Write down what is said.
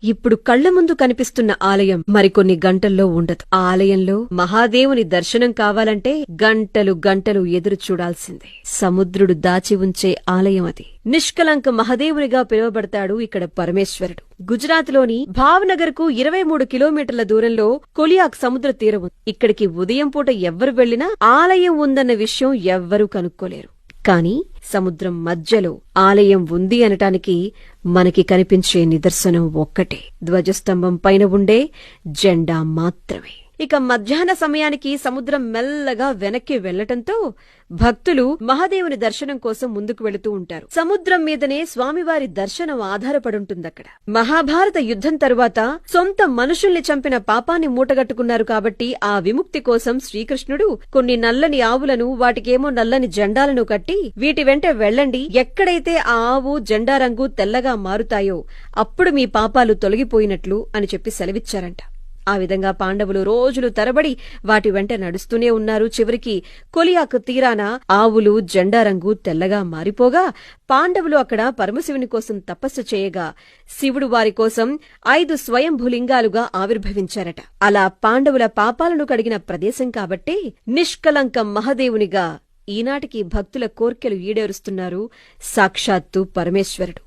ఇప్పుడు కళ్ల ముందు కనిపిస్తున్న ఆలయం మరికొన్ని గంటల్లో ఉండదు. ఆ ఆలయంలో మహాదేవుని దర్శనం కావాలంటే గంటలు గంటలు ఎదురు చూడాల్సిందే. సముద్రుడు దాచి ఉంచే ఆలయం అది. నిష్కలంక మహాదేవునిగా పిలువబడతాడు ఇక్కడ పరమేశ్వరుడు. గుజరాత్లోని భావ్నగర్ కు 23 కిలోమీటర్ల దూరంలో కొలియాక్ సముద్ర తీరం ఉంది. ఇక్కడికి ఉదయం పూట ఎవ్వరు వెళ్లినా ఆలయం ఉందన్న విషయం ఎవ్వరూ కనుక్కోలేరు. కాని సముద్రం మధ్యలో ఆలయం ఉంది అనటానికి మనకి కనిపించే నిదర్శనం ఒక్కటే, ధ్వజస్తంభం పైన ఉండే జెండా మాత్రమే. ఇక మధ్యాహ్న సమయానికి సముద్రం మెల్లగా వెనక్కి వెళ్లటంతో భక్తులు మహాదేవుని దర్శనం కోసం ముందుకు వెళుతూ ఉంటారు. సముద్రం మీదనే స్వామివారి దర్శనం ఆధారపడుంటుందక్కడ. మహాభారత యుద్ధం తరువాత సొంత మనుషుల్ని చంపిన పాపాన్ని మూటగట్టుకున్నారు కాబట్టి ఆ విముక్తి కోసం శ్రీకృష్ణుడు కొన్ని నల్లని ఆవులను, వాటికేమో నల్లని జెండాలను కట్టి వీటి వెంట వెళ్ళండి, ఎక్కడైతే ఆ ఆవు జెండా రంగు తెల్లగా మారుతాయో అప్పుడు మీ పాపాలు తొలగిపోయినట్లు అని చెప్పి సెలవిచ్చారంట. ఆ విధంగా పాండవులు రోజులు తరబడి వాటి వెంట నడుస్తూనే ఉన్నారు. చివరికి కొలియాకు తీరాన ఆవులు జెండా రంగు తెల్లగా మారిపోగా పాండవులు అక్కడ పరమశివుని కోసం తపస్సు చేయగా శివుడు వారి కోసం 5 స్వయంభులింగాలుగా ఆవిర్భవించారట. అలా పాండవుల పాపాలను కడిగిన ప్రదేశం కాబట్టే నిష్కలంకం మహాదేవునిగా ఈనాటికి భక్తుల కోర్కెలు ఈడేరుస్తున్నారు సాక్షాత్తు పరమేశ్వరుడు.